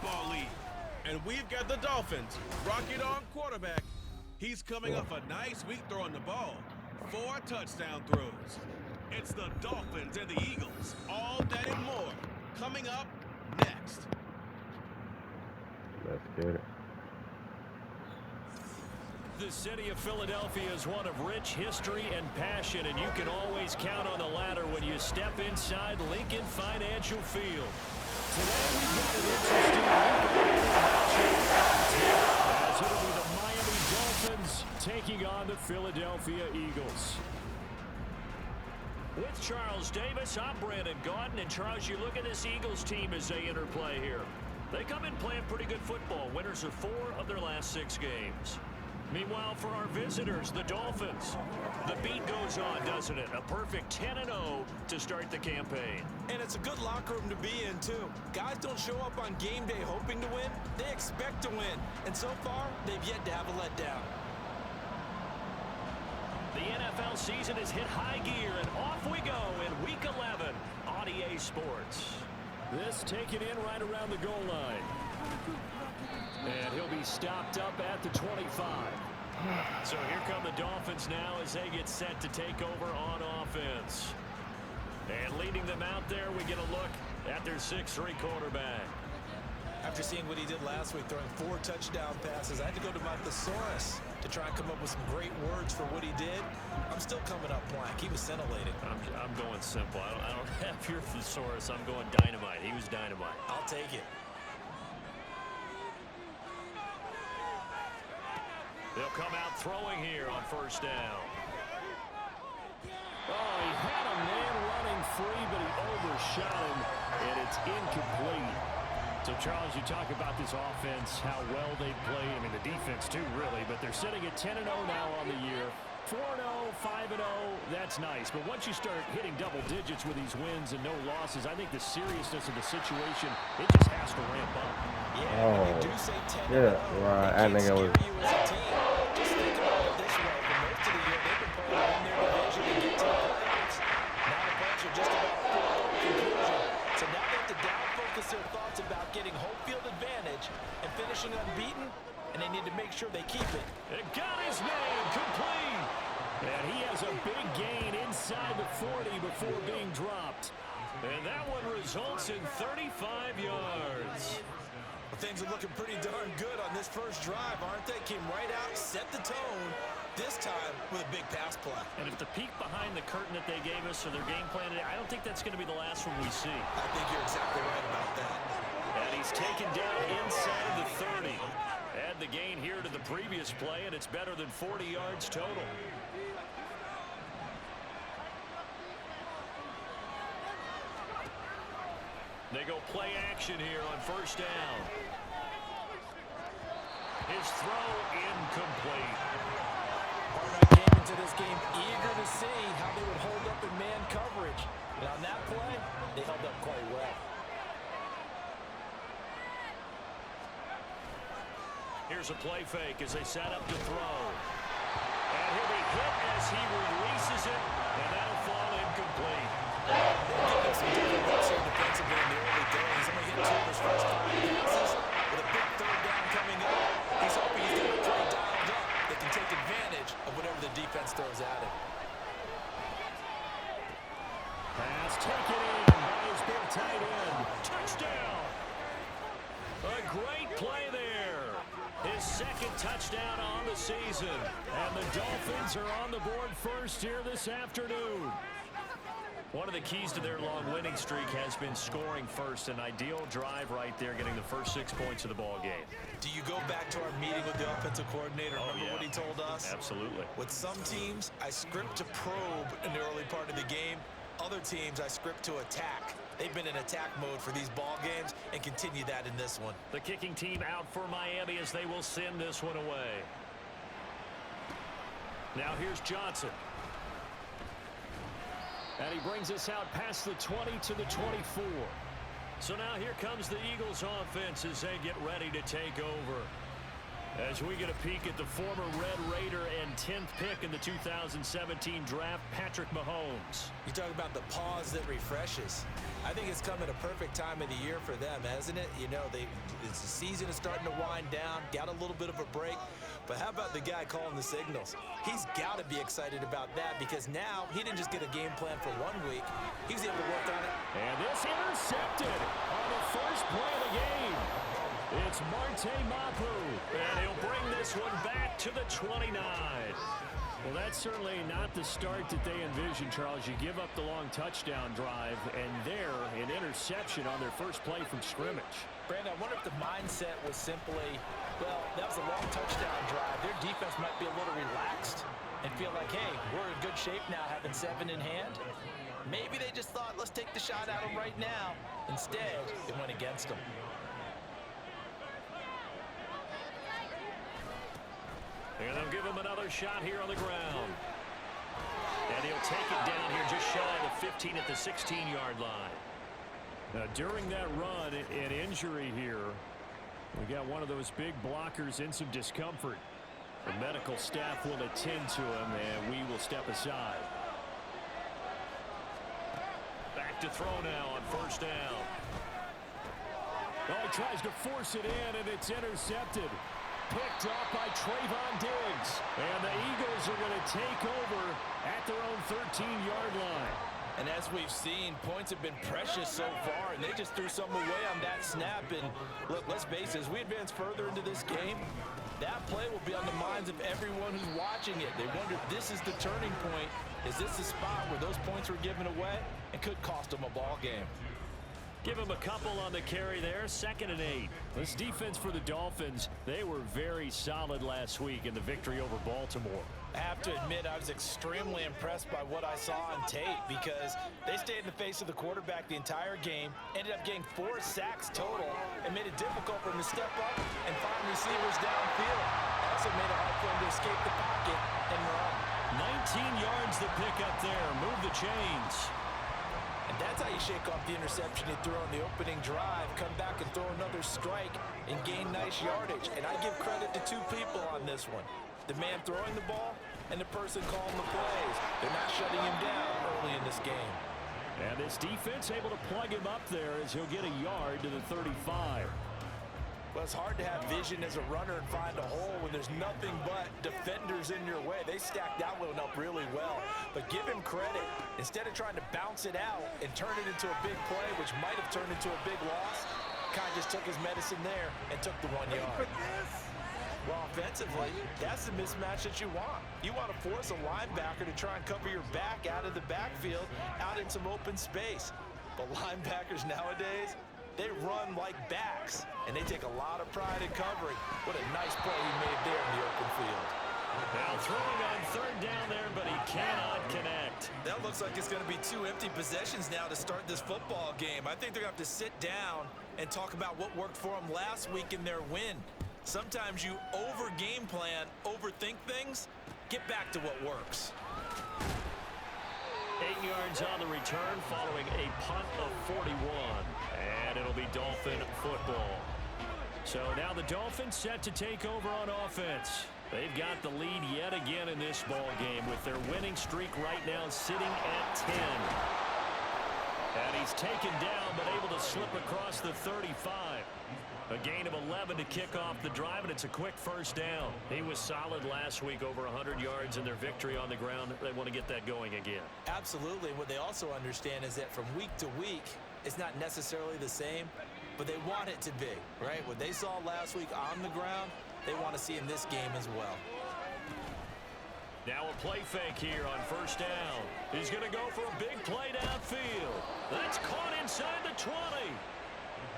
football league. And we've got the Dolphins. Rocket on quarterback. He's coming off a nice week throwing the ball. 4 touchdown throws. It's the Dolphins and the Eagles. All that and more. Coming up next. Let's get it. The city of Philadelphia is one of rich history and passion, and you can always count on the latter when you step inside Lincoln Financial Field. Today we've got an interesting as it'll be the Miami Dolphins taking on the Philadelphia Eagles. With Charles Davis, I'm Brandon Gaudin, and Charles, you look at this Eagles team as they interplay here. They come in playing pretty good football. Winners of 4 of their last 6 games. Meanwhile, for our visitors, the Dolphins, the beat goes on, doesn't it? A perfect 10-0 to start the campaign. And it's a good locker room to be in, too. Guys don't show up on game day hoping to win. They expect to win. And so far, they've yet to have a letdown. The NFL season has hit high gear, and off we go in Week 11 on EA Sports. This taken in right around the goal line. And he'll be stopped up at the 25. So here come the Dolphins now as they get set to take over on offense. And leading them out there, we get a look at their 6'3" quarterback. After seeing what he did last week, throwing 4 touchdown passes, I had to go to my thesaurus to try and come up with some great words for what he did. I'm still coming up blank. He was scintillating. I'm going simple. I don't have your thesaurus. I'm going dynamite. He was dynamite. I'll take it. They'll come out throwing here on first down. Oh, he had a man running free, but he overshot him, and it's incomplete. So, Charles, you talk about this offense, how well they play. I mean, the defense, too, really. But they're sitting at 10-0 now on the year. 4-0, 5-0, that's nice. But once you start hitting double digits with these wins and no losses, I think the seriousness of the situation, it just has to ramp up. Yeah, when you do say 10-0, right. I think it was. You as a team. Just think about it this way. For most of the year, they've been playing in their division and get to the playoffs. Now the Bucs are just about a 4-0 conclusion. So now they have to down-focus their thoughts about getting home field advantage and finishing unbeaten, and they need to make sure they keep it. It got his name complete. And he has a big gain inside the 40 before being dropped. And that one results in 35 yards. Well, things are looking pretty darn good on this first drive, aren't they? Came right out, set the tone, this time with a big pass play. And if the peek behind the curtain that they gave us for their game plan today, I don't think that's going to be the last one we see. I think you're exactly right about that. And he's taken down inside the 30. Add the gain here to the previous play, and it's better than 40 yards total. They go play action here on first down. His throw incomplete. Hardman came into this game eager to see how they would hold up in man coverage. And on that play, they held up quite well. Here's a play fake as they set up to throw. And he'll be hit as he releases it, and that'll fall incomplete. They're getting some different looks here defensively in the early days. I'm going to hit 2 of his first 5 passes with a big third down coming up. He's hoping he's got a play dialed up that can take advantage of whatever the defense throws at him. Pass taken in by his big tight end. Touchdown! A great play there. His second touchdown on the season. And the Dolphins are on the board first here this afternoon. One of the keys to their long winning streak has been scoring first. An ideal drive right there, getting the first 6 points of the ball game. Do you go back to our meeting with the offensive coordinator? Remember what he told us? Absolutely. With some teams, I script to probe in the early part of the game. Other teams, I script to attack. They've been in attack mode for these ball games and continue that in this one. The kicking team out for Miami as they will send this one away. Now here's Johnson. And he brings us out past the 20 to the 24. So now here comes the Eagles offense as they get ready to take over. As we get a peek at the former Red Raider and 10th pick in the 2017 draft, Patrick Mahomes. You talk about the pause that refreshes. I think it's come at a perfect time of the year for them, hasn't it? You know, the season is starting to wind down, got a little bit of a break. But how about the guy calling the signals? He's got to be excited about that because now he didn't just get a game plan for 1 week. He was able to work on it. And this intercepted on the first play of the game. It's Marte Mapu, and he'll bring this one back to the 29. Well, that's certainly not the start that they envisioned, Charles. You give up the long touchdown drive, and there, an interception on their first play from scrimmage. Brandon, I wonder if the mindset was simply, well, that was a long touchdown drive. Their defense might be a little relaxed and feel like, hey, we're in good shape now having 7 in hand. Maybe they just thought, let's take the shot at them right now. Instead, it went against them. And they'll give him another shot here on the ground. And he'll take it down here just shy of the 15 at the 16-yard line. Now, during that run, an injury here. We got one of those big blockers in some discomfort. The medical staff will attend to him, and we will step aside. Back to throw now on first down. Oh, he tries to force it in, and it's intercepted. Picked off by Trayvon Diggs. And the Eagles are going to take over at their own 13-yard line. And as we've seen, points have been precious so far, and they just threw some away on that snap. And look, let's face it, as we advance further into this game, that play will be on the minds of everyone who's watching it. They wonder if this is the turning point. Is this the spot where those points were given away and could cost them a ball game? Give him a couple on the carry there, 2nd and 8. This defense for the Dolphins, they were very solid last week in the victory over Baltimore. I have to admit, I was extremely impressed by what I saw on tape because they stayed in the face of the quarterback the entire game, ended up getting 4 sacks total, and made it difficult for him to step up and find receivers downfield. Also made it hard for him to escape the pocket and run. 19 yards to pick up there. Move the chains. And that's how you shake off the interception you threw on the opening drive, come back and throw another strike and gain nice yardage. And I give credit to 2 people on this one. The man throwing the ball and the person calling the plays. They're not shutting him down early in this game. And this defense able to plug him up there as he'll get a yard to the 35. Well, it's hard to have vision as a runner and find a hole when there's nothing but defenders in your way. They stacked that one up really well. But give him credit. Instead of trying to bounce it out and turn it into a big play, which might have turned into a big loss, kind of just took his medicine there and took the 1 yard. Well, offensively, that's the mismatch that you want. You want to force a linebacker to try and cover your back out of the backfield, out in some open space. But linebackers nowadays, they run like backs, and they take a lot of pride in covering. What a nice play he made there in the open field. Now throwing on 3rd down there, but he cannot connect. That looks like it's going to be 2 empty possessions now to start this football game. I think they're going to have to sit down and talk about what worked for them last week in their win. Sometimes you over-game plan, overthink things. Get back to what works. 8 yards on the return following a punt of 41. And it'll be Dolphin football. So now the Dolphins set to take over on offense. They've got the lead yet again in this ball game with their winning streak right now sitting at 10. And he's taken down but able to slip across the 35. A gain of 11 to kick off the drive, and it's a quick first down. He was solid last week, over 100 yards in their victory on the ground. They want to get that going again. Absolutely. What they also understand is that from week to week, it's not necessarily the same, but they want it to be, right? What they saw last week on the ground, they want to see in this game as well. Now a play fake here on first down. He's going to go for a big play downfield. That's caught inside the 20.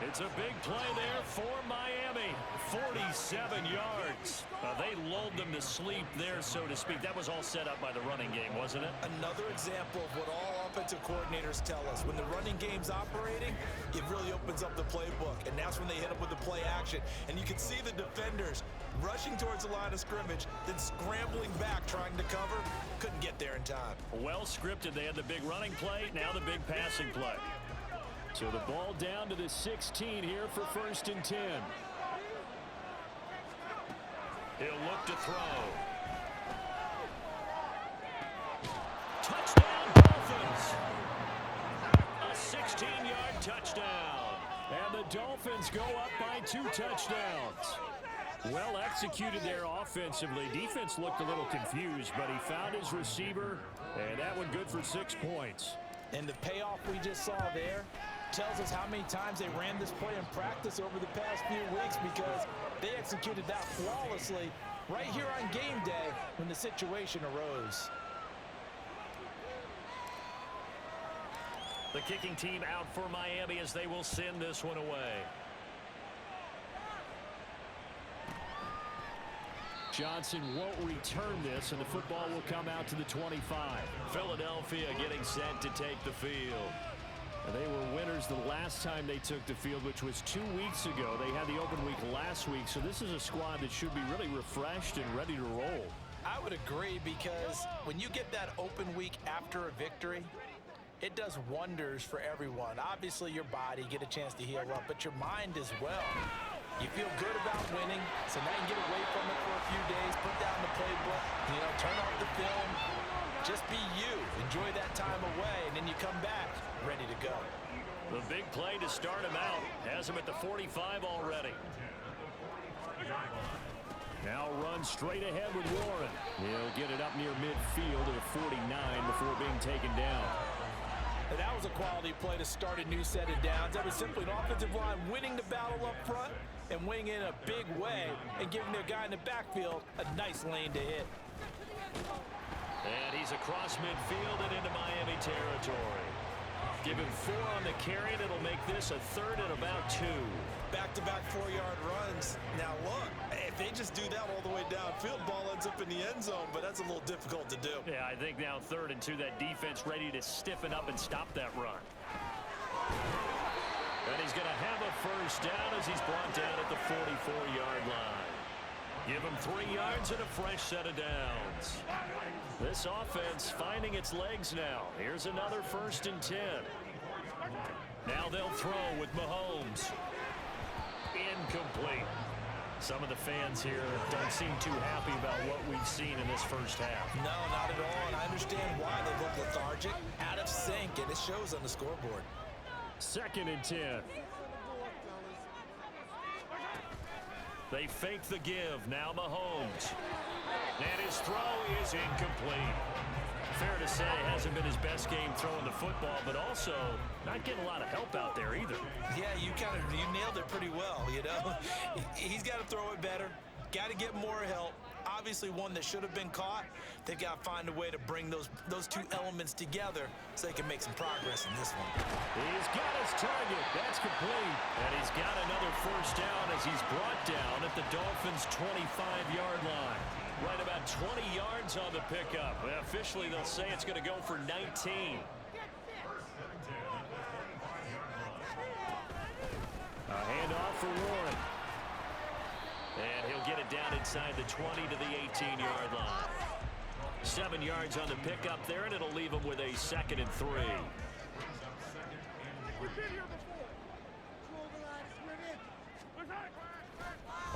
It's a big play there for Miami. 47 yards. They lulled them to sleep there, so to speak. That was all set up by the running game, wasn't it? Another example of what all offensive coordinators tell us. When the running game's operating, it really opens up the playbook, and that's when they hit them with the play action. And you can see the defenders rushing towards the line of scrimmage, then scrambling back trying to cover. Couldn't get there in time. Well scripted. They had the big running play, now the big passing play. So the ball down to the 16 here for 1st and 10. He'll look to throw. Touchdown, Dolphins. A 16-yard touchdown. And the Dolphins go up by 2 touchdowns. Well executed there offensively. Defense looked a little confused, but he found his receiver, and that one good for 6 points. And the payoff we just saw there tells us how many times they ran this play in practice over the past few weeks, because they executed that flawlessly right here on game day when the situation arose. The kicking team out for Miami as they will send this one away. Johnson won't return this, and the football will come out to the 25. Philadelphia getting set to take the field. They were winners the last time they took the field, which was 2 weeks ago. They had the open week last week, so this is a squad that should be really refreshed and ready to roll. I would agree, because when you get that open week after a victory, it does wonders for everyone. Obviously, your body, get a chance to heal up, but your mind as well. You feel good about winning, so now you can get away from it for a few days, put down the playbook, turn off the film, just be you. Enjoy that time away, and then you come back ready to go. The big play to start him out has him at the 45 already. Now runs straight ahead with Warren. He'll get it up near midfield at a 49 before being taken down. And that was a quality play to start a new set of downs. That was simply an offensive line winning the battle up front and winning in a big way and giving their guy in the backfield a nice lane to hit. And he's across midfield and into Miami territory. Give him 4 on the carry, and it'll make this a 3rd and about 2. Back-to-back 4-yard runs. Now look, if they just do that all the way downfield, ball ends up in the end zone, but that's a little difficult to do. Yeah, I think now 3rd and 2, that defense ready to stiffen up and stop that run. And he's going to have a first down as he's brought down at the 44-yard line. Give him 3 yards and a fresh set of downs. This offense finding its legs now. Here's another 1st and 10. Now they'll throw with Mahomes. Incomplete. Some of the fans here don't seem too happy about what we've seen in this first half. No, not at all, and I understand why they look lethargic, out of sync, and it shows on the scoreboard. 2nd and 10. They fake the give. Now Mahomes. And his throw is incomplete. Fair to say, hasn't been his best game throwing the football, but also not getting a lot of help out there either. Yeah, you nailed it pretty well, He's got to throw it better, got to get more help. Obviously one that should have been caught. They've got to find a way to bring those 2 elements together so they can make some progress in this one. He's got his target. That's complete. And he's got another first down as he's brought down at the Dolphins' 25-yard line. Right about 20 yards on the pickup. Well, officially, they'll say it's going to go for 19. A handoff for Warren. And he'll get it down inside the 20 to the 18-yard line. 7 yards on the pickup there, and it'll leave him with a 2nd and 3.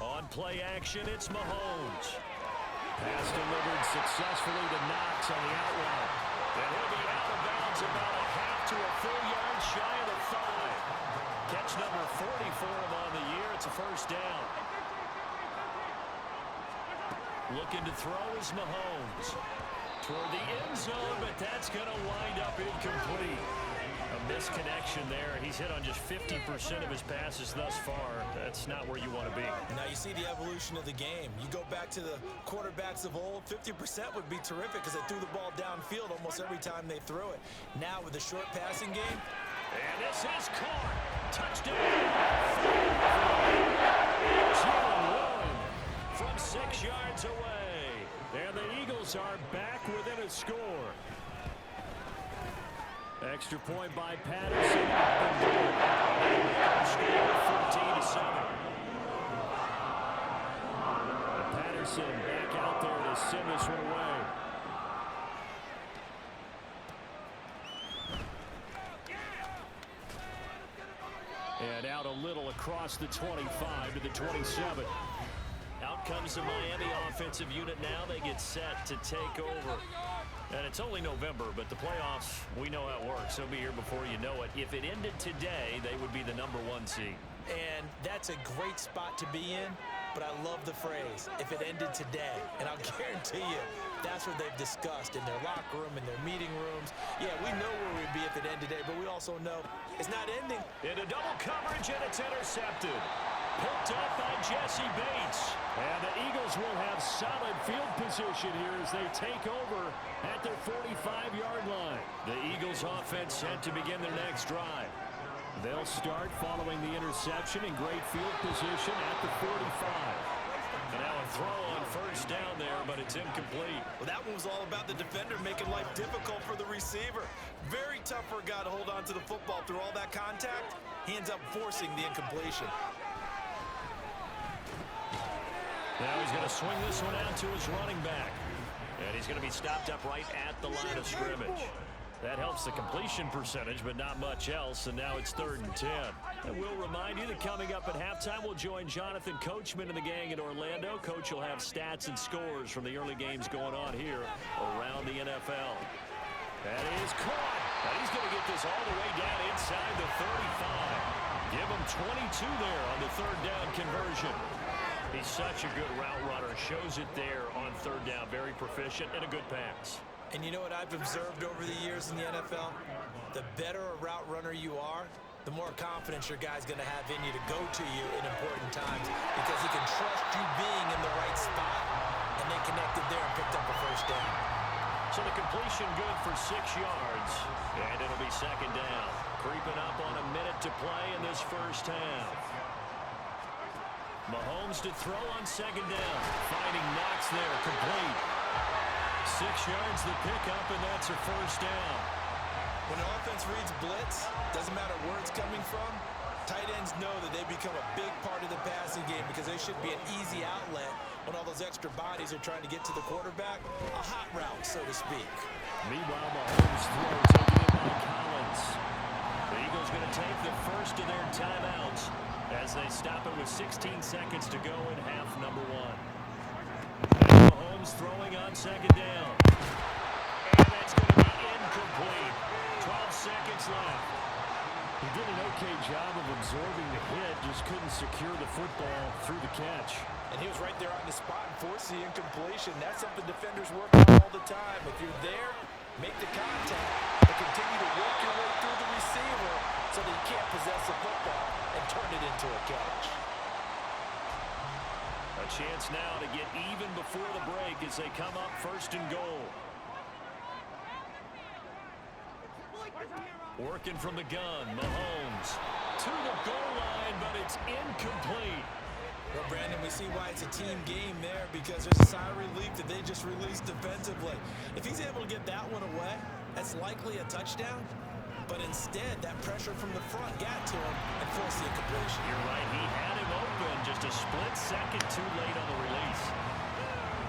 On play action, it's Mahomes. Pass delivered successfully to Knox on the out route. And he'll be out of bounds about a half to a full yard shy of the 5. Catch number 40 for him on the year. It's a first down. Looking to throw is Mahomes. Toward the end zone, but that's going to wind up incomplete. A misconnection there. He's hit on just 50% of his passes thus far. That's not where you want to be. Now you see the evolution of the game. You go back to the quarterbacks of old, 50% would be terrific because they threw the ball downfield almost every time they threw it. Now with the short passing game. And this is caught. Touchdown. From 6 yards away. And the Eagles are back within a score. Extra point by Patterson. Score 14-7. Patterson back out there to send this one away. And out a little across the 25 to the 27. Out comes the Miami offensive unit now. They get set to take over. And it's only November, but the playoffs, we know how it works. They'll be here before you know it. If it ended today, they would be the #1 seed. And that's a great spot to be in, but I love the phrase, if it ended today. And I'll guarantee you, that's what they've discussed in their locker room, in their meeting rooms. Yeah, we know where we'd be if it ended today, but we also know it's not ending. Into double coverage, and it's intercepted. Picked up by Jesse Bates. And the Eagles will have solid field position here as they take over at their 45-yard line. The Eagles offense set to begin their next drive. They'll start following the interception in great field position at the 45. And now a throw on first down there, but it's incomplete. Well, that one was all about the defender making life difficult for the receiver. Very tough for a guy to hold on to the football through all that contact. He ends up forcing the incompletion. Now he's going to swing this one out to his running back. And he's going to be stopped up right at the line of scrimmage. That helps the completion percentage, but not much else, and now it's 3rd and 10. And we'll remind you that coming up at halftime, we'll join Jonathan Coachman and the gang in Orlando. Coach will have stats and scores from the early games going on here around the NFL. That is caught. And he's going to get this all the way down inside the 35. Give him 22 there on the 3rd down conversion. He's such a good route runner. Shows it there on 3rd down. Very proficient and a good pass. And you know what I've observed over the years in the NFL? The better a route runner you are, the more confidence your guy's going to have in you to go to you in important times because he can trust you being in the right spot. And they connected there and picked up a first down. So the completion good for 6 yards. And it'll be 2nd down. Creeping up on a minute to play in this first half. Mahomes to throw on 2nd down. Finding Knox there, complete. 6 yards the pickup, and that's a first down. When an offense reads blitz, doesn't matter where it's coming from, tight ends know that they become a big part of the passing game because they should be an easy outlet when all those extra bodies are trying to get to the quarterback. A hot route, so to speak. Meanwhile, Mahomes throw taken in by Collins. The Eagles going to take the first of their timeouts as they stop it with 16 seconds to go in half number 1. And Mahomes throwing on 2nd down. And that's going to be incomplete. 12 seconds left. He did an okay job of absorbing the hit, just couldn't secure the football through the catch. And he was right there on the spot and forced the incompletion. That's something defenders work on all the time. If you're there, make the contact, but continue to work your way through the receiver so that you can't possess the football and turn it into a catch. A chance now to get even before the break as they come up 1st and goal. Working from the gun, Mahomes to the goal line, but it's incomplete. Well, Brandon, we see why it's a team game there because there's a sigh of relief that they just released defensively. If he's able to get that one away, that's likely a touchdown. But instead, that pressure from the front got to him and forced the incompletion. You're right. He had him open just a split second too late on the release.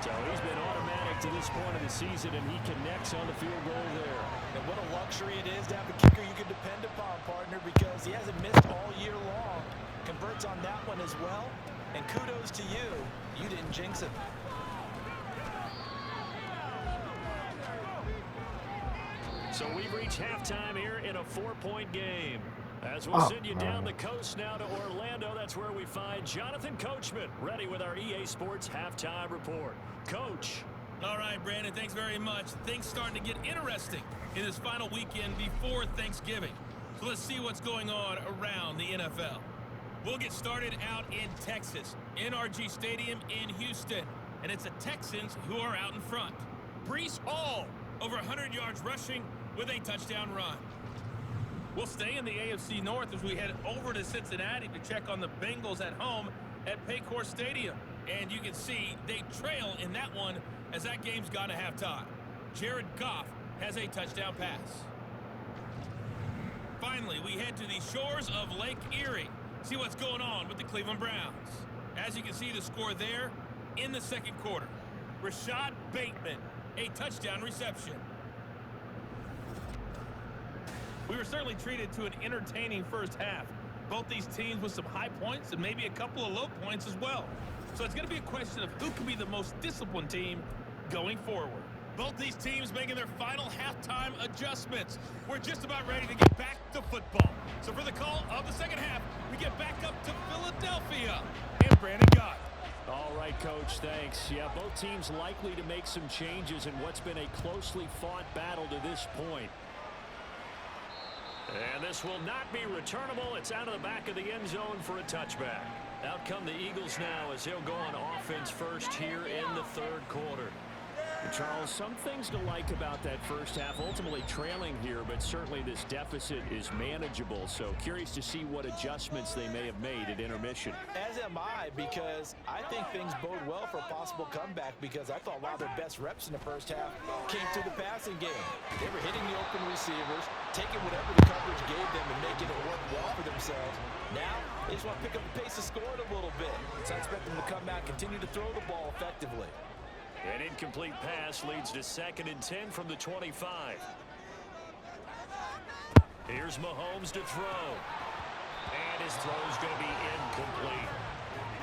So he's been automatic to this point of the season, and he connects on the field goal there. And what a luxury it is to have a kicker you can depend upon, partner, because he hasn't missed all year long. Converts on that one as well. And kudos to you. You didn't jinx it. So we've reached halftime here in a 4-point game. As we'll send you down the coast now to Orlando, that's where we find Jonathan Coachman, ready with our EA Sports Halftime Report. Coach. All right, Brandon, thanks very much. Things starting to get interesting in this final weekend before Thanksgiving. So let's see what's going on around the NFL. We'll get started out in Texas, NRG Stadium in Houston. And it's the Texans who are out in front. Breece Hall, over 100 yards rushing with a touchdown run. We'll stay in the AFC North as we head over to Cincinnati to check on the Bengals at home at Paycor Stadium. And you can see they trail in that one as that game's gone to halftime. Jared Goff has a touchdown pass. Finally, we head to the shores of Lake Erie. See what's going on with the Cleveland Browns. As you can see the score there in the second quarter. Rashad Bateman, a touchdown reception. We were certainly treated to an entertaining first half. Both these teams with some high points and maybe a couple of low points as well. So it's going to be a question of who can be the most disciplined team going forward. Both these teams making their final halftime adjustments. We're just about ready to get back to football. So for the call of the second half, we get back up to Philadelphia and Brandon Gott. All right, Coach, thanks. Yeah, both teams likely to make some changes in what's been a closely fought battle to this point. And this will not be returnable. It's out of the back of the end zone for a touchback. Out come the Eagles now as they'll go on offense first here in the third quarter. Charles, some things to like about that first half. Ultimately trailing here, but certainly this deficit is manageable. So curious to see what adjustments they may have made at intermission. As am I, because I think things bode well for a possible comeback, because I thought a lot of their best reps in the first half came through the passing game. They were hitting the open receivers, taking whatever the coverage gave them and making it work well for themselves. Now, they just want to pick up the pace of scoring a little bit. So I expect them to come out, continue to throw the ball effectively. An incomplete pass leads to 2nd and 10 from the 25. Here's Mahomes to throw. And his throw is going to be incomplete.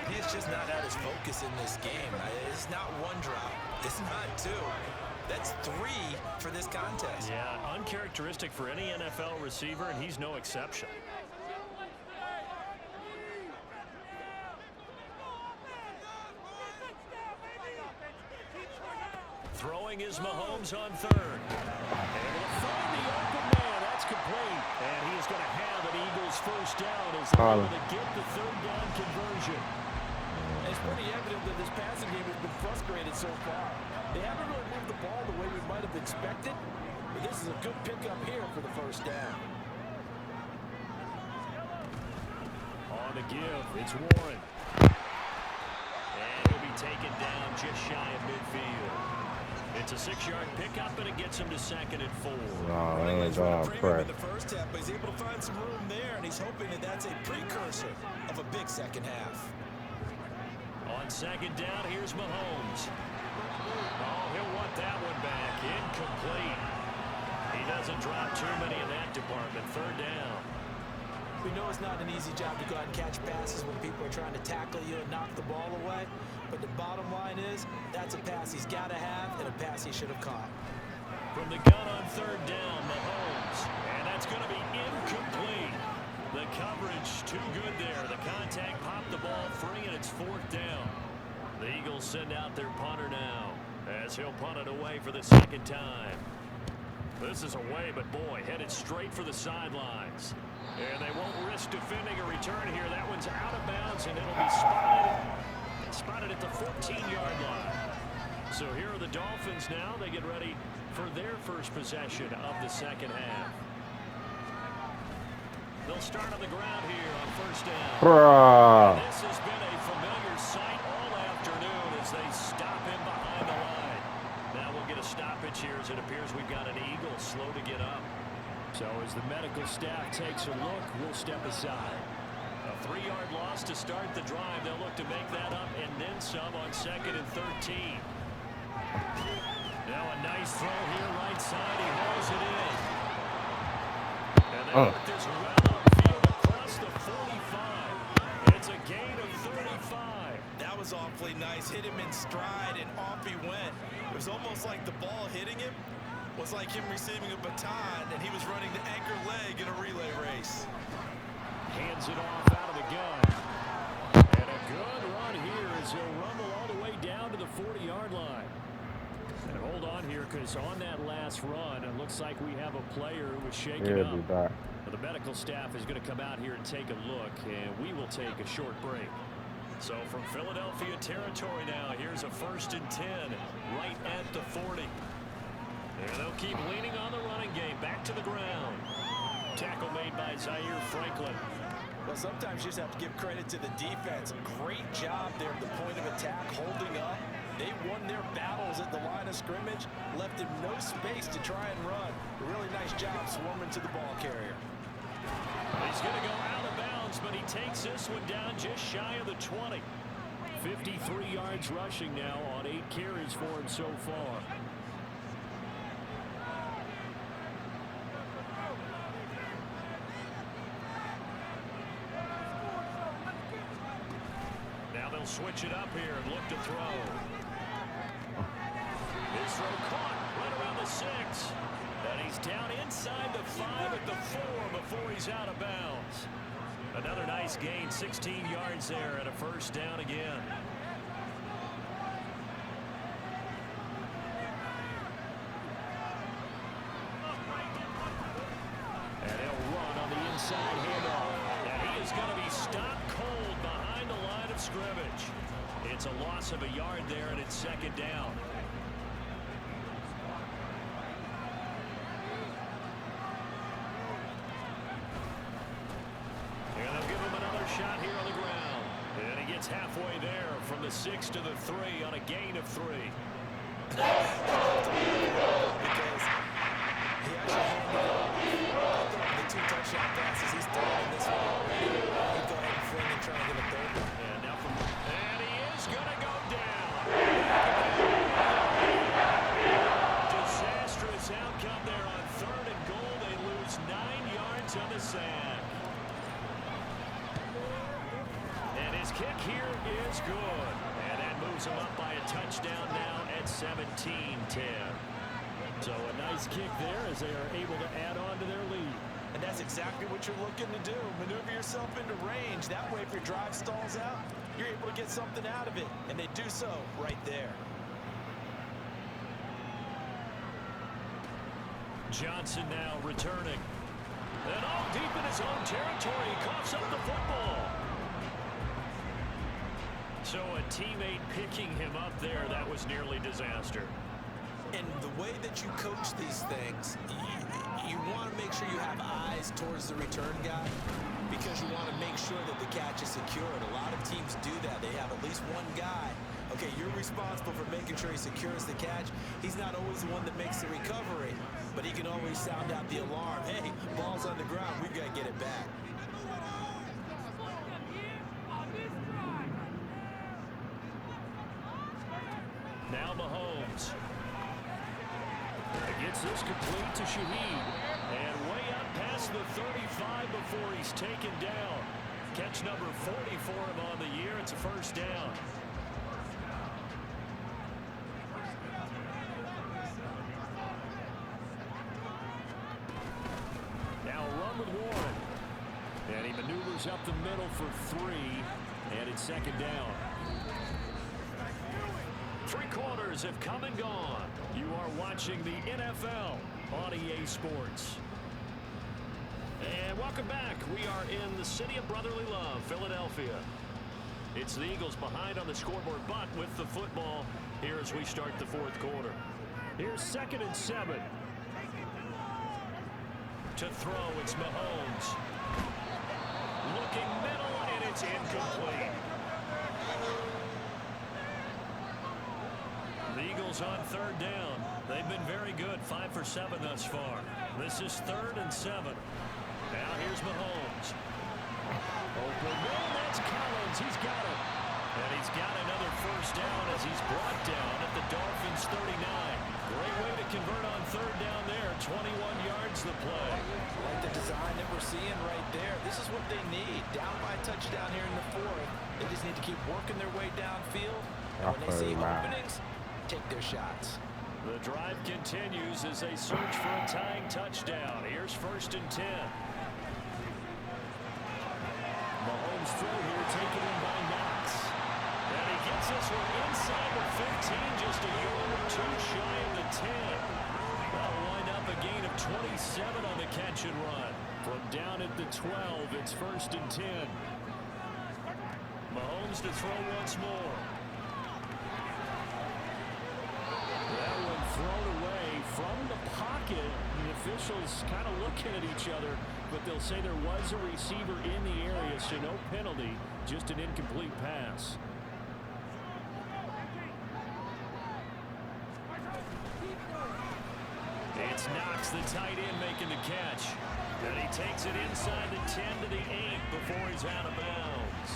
He's just not at his focus in this game. It's not one drop. It's not two. That's 3 for this contest. Yeah, uncharacteristic for any NFL receiver, and he's no exception. Throwing is Mahomes on 3rd. Able to find the open man. That's complete. And he is going to have an Eagles first down as they're able to get the 3rd down conversion. It's pretty evident that this passing game has been frustrated so far. They haven't really moved the ball the way we might have expected, but this is a good pickup here for the first down. On the give, it's Warren. And he'll be taken down just shy of midfield. It's a 6-yard pickup, and it gets him to 2nd and 4. Oh, Running hands lanes were off, premium Craig. in the first half, but he's able to find some room there, and he's hoping that that's a precursor of a big second half. On 2nd down, here's Mahomes. Oh, he'll want that one back. Incomplete. He doesn't drop too many in that department. 3rd down. We know it's not an easy job to go out and catch passes when people are trying to tackle you and knock the ball away. But the bottom line is, that's a pass he's got to have and a pass he should have caught. From the gun on 3rd down, Mahomes. And that's going to be incomplete. The coverage too good there. The contact popped the ball free, and it's 4th down. The Eagles send out their punter now as he'll punt it away for the 2nd time. This is away, but boy, headed straight for the sidelines. And they won't risk defending a return here. That one's out of bounds, and it'll be spotted at the 14-yard line. So here are the Dolphins now. They get ready for their first possession of the second half. They'll start on the ground here on 1st down. This has been a familiar sight all afternoon as they stop him behind the line. Now we'll get a stoppage here as it appears we've got an Eagle slow to get up. So as the medical staff takes a look, we'll step aside. A 3-yard loss to start the drive. They'll look to make that up and then some on 2nd and 13. Now a nice throw here right side. He hauls it in. And they work this well upfield across the 45. It's a gain of 35. That was awfully nice. Hit him in stride, and off he went. It was almost like the ball hitting him was like him receiving a baton, and he was running the anchor leg in a relay race. Hands it off out of the gun. And a good run here as he'll rumble all the way down to the 40-yard line. And hold on here, because on that last run, it looks like we have a player who was shaken up. The medical staff is going to come out here and take a look, and we will take a short break. So from Philadelphia territory now, here's a 1st and 10 right at the 40. And they'll keep leaning on the running game. Back to the ground. Tackle made by Zaire Franklin. Well, sometimes you just have to give credit to the defense. Great job there at the point of attack, holding up. They won their battles at the line of scrimmage, left him no space to try and run. A really nice job swarming to the ball carrier. He's going to go out of bounds, but he takes this one down just shy of the 20. 53 yards rushing now on 8 carries for him so far. switch it up here and look to throw. His throw caught right around the 6. And he's down inside the 5 at the 4 before he's out of bounds. Another nice gain, 16 yards there and a first down again. And he'll run on the inside handoff. And he is going to be stopped cold behind the line of scrimmage. It's a loss of a yard there, and it's second down. And they'll give him another shot here on the ground. And he gets halfway there from the 6 to the 3 on a gain of 3. Because he actually handed off the 2 touchdown passes. He's throwing this one already. He'd go ahead and fling and try and get a third one. And now and he is going to go down. Disastrous outcome there on 3rd and goal. They lose 9 yards on the sack. And his kick here is good. And that moves him up by a touchdown now at 17-10. So a nice kick there as they are able to add on to their lead. And that's exactly what you're looking to do. Maneuver yourself into range. That way, if your drive stalls out, you're able to get something out of it. And they do so right there. Johnson now returning. And all deep in his own territory, he coughs up the football. So a teammate picking him up there, that was nearly disaster. And the way that you coach these things, you want to make sure you have eyes towards the return guy because you want to make sure that the catch is secured. A lot of teams do that. They have at least one guy. Okay, you're responsible for making sure he secures the catch. He's not always the one that makes the recovery, but he can always sound out the alarm. Hey, ball's on the ground. We've got to get it back. Now Mahomes. Gets this complete to Shaheed. And way up past the 35 before he's taken down. Catch number 40 for him on the year. It's a first down. Now a run with Warren. And he maneuvers up the middle for 3. And it's second down. 3 quarters have come and gone. You are watching the NFL on EA Sports. And welcome back. We are in the city of brotherly love, Philadelphia. It's the Eagles behind on the scoreboard, but with the football here as we start the 4th quarter. Here's 2nd and 7. To throw, it's Mahomes. Looking middle, and it's incomplete. The Eagles on 3rd down. They've been very good, 5 for 7 thus far. This is 3rd and 7. Now here's Mahomes. Open man, that's Collins. He's got it. And he's got another first down as he's brought down at the Dolphins' 39. Great way to convert on 3rd down there. 21 yards the play. Like the design that we're seeing right there. This is what they need. Down by a touchdown here in the 4th. They just need to keep working their way downfield. And when they see openings, take their shots. The drive continues as they search for a tying touchdown. Here's 1st and 10. Mahomes throw here, taken in by Knox. And he gets this one inside the 15, just a yard or 2 shy of the 10. That'll wind up a gain of 27 on the catch and run. From down at the 12, it's 1st and 10. Mahomes to throw once more. That one thrown away from the pocket. The officials kind of looking at each other, but they'll say there was a receiver in the area, so no penalty, just an incomplete pass. It's Knox, the tight end, making the catch. And he takes it inside the 10 to the 8 before he's out of bounds.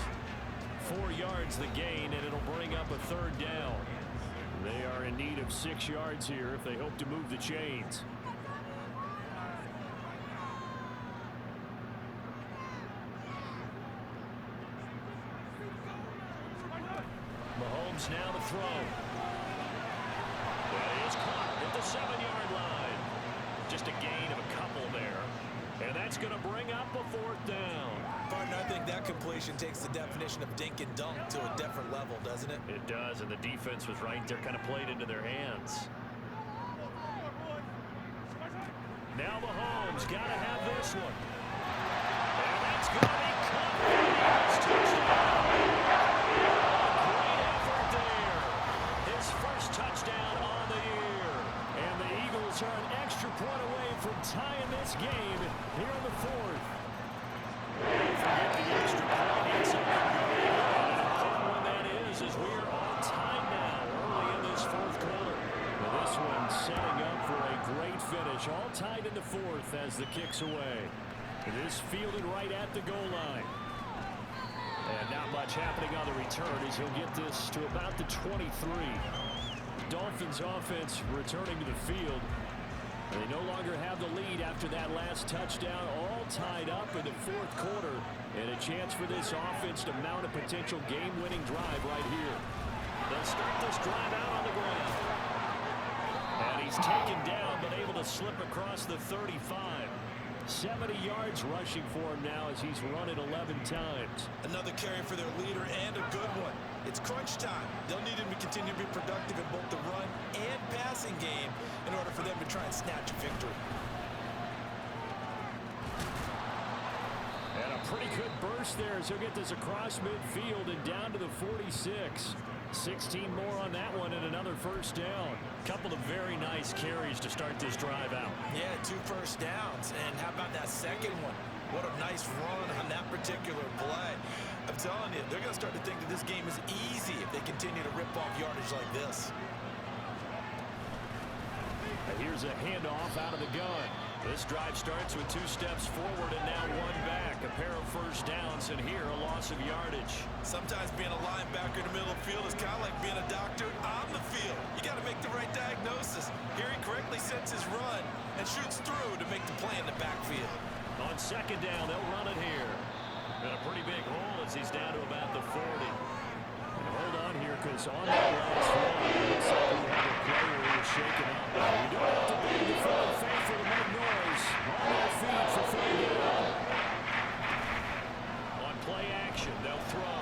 4 yards the gain, and it'll bring up a 3rd down. They are in need of 6 yards here if they hope to move the chains. Mahomes now to throw. That is caught at the 7-yard line. Just a gain of a couple there. And that's going to bring up a 4th down. Partner, I think that completion takes the definition of dink and dunk to a different level, doesn't it? It does, and the defense was right there, kind of played into their hands. Now Mahomes got to have this one. And that's going to be caught. Touchdown. Great effort there. His first touchdown on the year. And the Eagles are an extra point away from tying this game here in the 4th. Don't forget the extra point. It's a important one that is, as we are all tied now early in this 4th quarter. Well, this one setting up for a great finish. All tied in the 4th as the kick's away. It is fielded right at the goal line. And not much happening on the return as he'll get this to about the 23. Dolphins offense returning to the field. They no longer have the lead after that last touchdown, all tied up in the 4th quarter. And a chance for this offense to mount a potential game-winning drive right here. They'll start this drive out on the ground. And he's taken down, but able to slip across the 35. 70 yards rushing for him now as he's run it 11 times. Another carry for their leader and a good one. It's crunch time. They'll need him to continue to be productive in both the run and passing game in order for them to try and snatch a victory. And a pretty good burst there as he'll get this across midfield and down to the 46. 16 more on that one and another first down. Couple of very nice carries to start this drive out. Yeah, 2 first downs. And how about that second one? What a nice run on that particular play. I'm telling you, they're going to start to think that this game is easy if they continue to rip off yardage like this. And here's a handoff out of the gun. This drive starts with 2 steps forward and now 1 back. A pair of first downs, and here a loss of yardage. Sometimes being a linebacker in the middle of the field is kind of like being a doctor on the field. You got to make the right diagnosis. Here he correctly sets his run and shoots through to make the play in the backfield. On 2nd down, they'll run it here. And a pretty big hole as he's down to about the 40. And hold on here, because on that last run, it looks like we have a player who is shaken up. We don't have to be the full faithful to make noise. On their feet for 3rd down. On play action, they'll throw.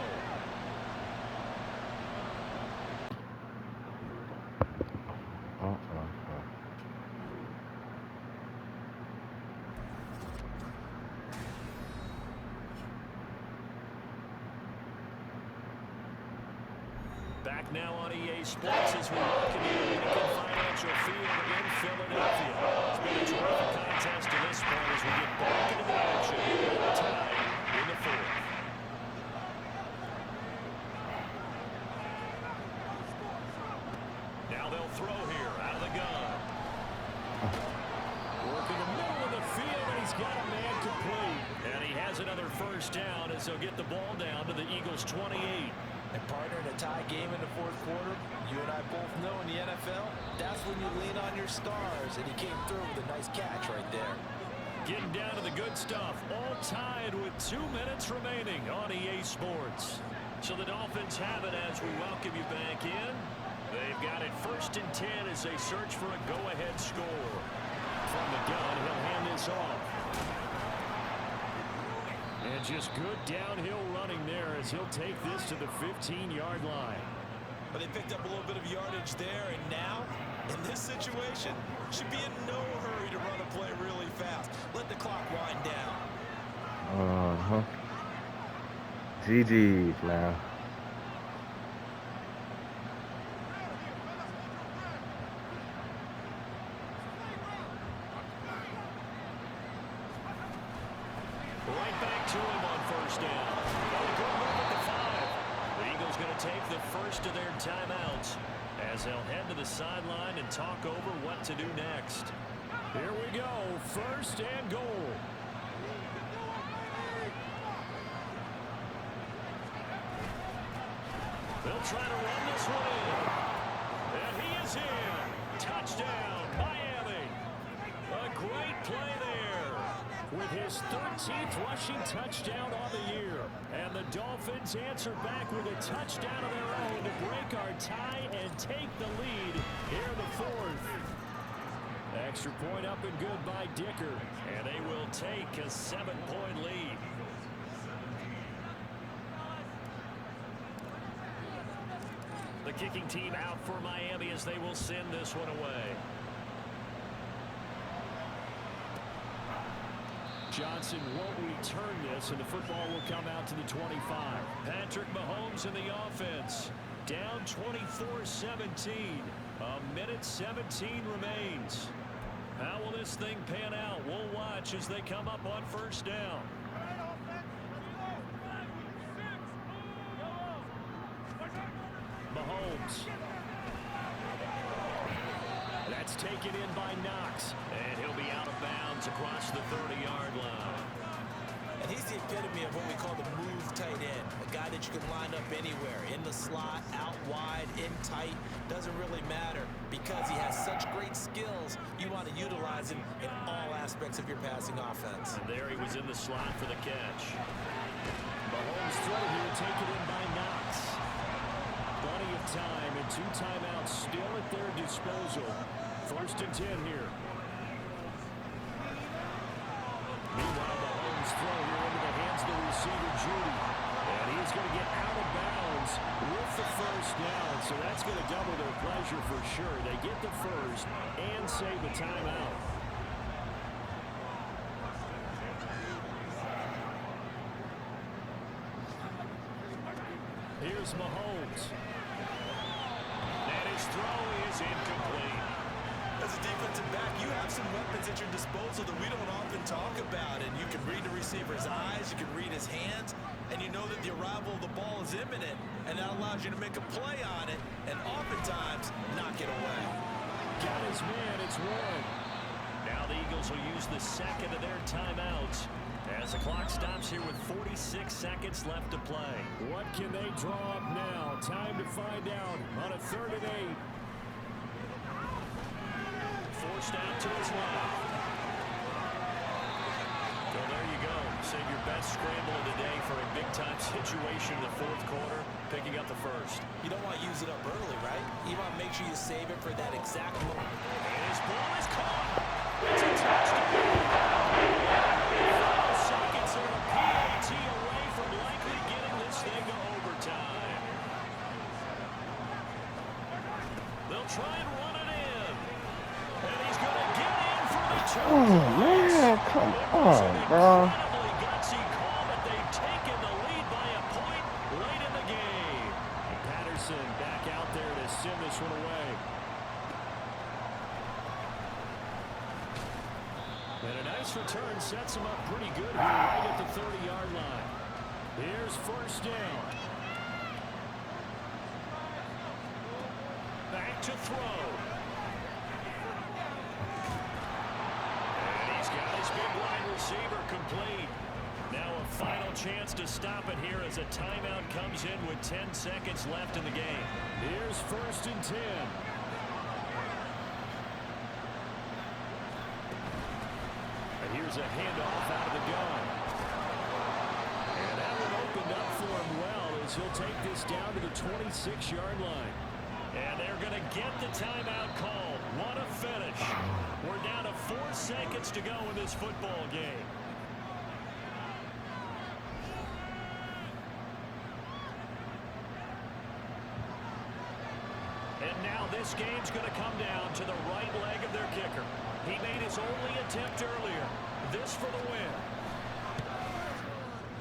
Back now on EA Sports as we welcome you to Lincoln Financial Field in Philadelphia. It's been a terrific contest to this point as we get back into the action. Tied in the 4th. Now they'll throw here out of the gun. Working the middle of the field, and he's got a man complete. And he has another first down as they'll get the ball down to the Eagles' 28. And partner, in a tie game in the 4th quarter, you and I both know in the NFL, that's when you lean on your stars, and he came through with a nice catch right there. Getting down to the good stuff, all tied with 2 minutes remaining on EA Sports. So the Dolphins have it as we welcome you back in. They've got it 1st and 10 as they search for a go-ahead score. From the gun, he'll hand this off. And just good downhill running there as he'll take this to the 15-yard line. But they picked up a little bit of yardage there, and now, in this situation, should be in no hurry to run a play really fast. Let the clock wind down. GG's, man. Right back to him on first down. A good move at the 5. The Eagles going to take the first of their timeouts as they'll head to the sideline and talk over what to do next. Here we go, 1st and goal. They'll try to run this one in. And he is in. Touchdown, Miami. A great play there with his 13th rushing touchdown on the year. And the Dolphins Dolphins answer back with a touchdown of their own to break our tie and take the lead here in the fourth. Extra point up and good by Dicker. And they will take a 7-point lead. The kicking team out for Miami as they will send this one away. Johnson won't return this, and the football will come out to the 25. Patrick Mahomes in the offense. Down 24-17. A minute 17 remains. How will this thing pan out? We'll watch as they come up on first down. Mahomes. That's taken in by Knox. And he'll be out of bounds across the 30-yard line. And he's the epitome of what we call the move tight end. A guy that you can line up anywhere. In the slot, out wide, in tight. Doesn't really matter because he has such great skills. You want to utilize him in all aspects of your passing offense. And there he was in the slot for the catch. Mahomes throw here taken in by Knox. Plenty of time and 2 timeouts still at their disposal. 1st and 10 here. Meanwhile, Mahomes throw here into the hands of the receiver, Judy. And he's going to get out of bounds with the first down. So that's going to double their pleasure for sure. They get the first and save a timeout. Here's Mahomes. And his throw is incomplete. As a defensive back, you have some weapons at your disposal that we don't often talk about. And you can read the receiver's eyes, you can read his hands, and you know that the arrival of the ball is imminent. And that allows you to make a play on it and oftentimes knock it away. Got his man, it's one. Now the Eagles will use the second of their timeouts as the clock stops here with 46 seconds left to play. What can they draw up now? Time to find out on a 3rd and 8. Forced out to his left. So there you go. Save your best scramble of the day for a big-time situation in the 4th quarter, picking up the first. You don't want to use it up early, right? You want to make sure you save it for that exact moment. And his ball is caught. It's a touchdown. 5 seconds and a PAT away from likely getting this thing to overtime. They'll try and run it in. And he's going to get in for the 2. Oh, man, come on, bro. Incredibly gutsy call, but they've taken the lead by a point late in the game. Patterson back out there to send this one away. And a nice return sets him up pretty good here right at the 30-yard line. Here's first down. Back to throw. And he's got his big wide receiver complete. Now a final chance to stop it here as a timeout comes in with 10 seconds left in the game. Here's 1st and 10. And here's a handoff out of the gun. And that one opened up for him well as he'll take this down to the 26-yard line. And they're going to get the timeout called. What a finish. We're down to 4 seconds to go in this football game. And now this game's going to come down to the right leg of their kicker. He made his only attempt earlier. This for the win.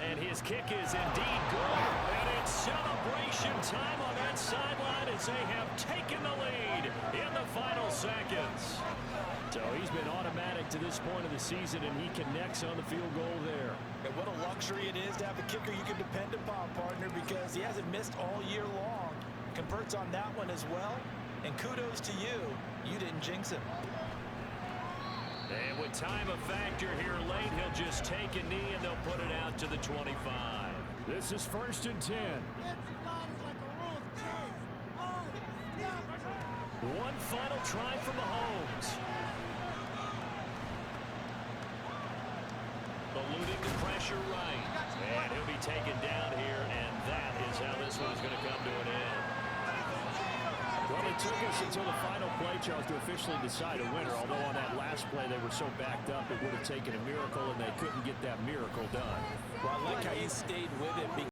And his kick is indeed good. And it's celebration time on that sideline as they have taken the lead in the final seconds. So he's been automatic to this point of the season, and he connects on the field goal there. And what a luxury it is to have a kicker you can depend upon, partner, because he hasn't missed all year long. Converts on that one as well. And kudos to you. You didn't jinx him. And with time a factor here late, he'll just take a knee and they'll put it out to the 25. This is 1st and 10. One final try for Mahomes. Eluding the pressure right. And he'll be taken down here, and took us until the final play, Charles, to officially decide a winner. Although on that last play they were so backed up it would have taken a miracle, and they couldn't get that miracle done. Well, I like how you stayed with it.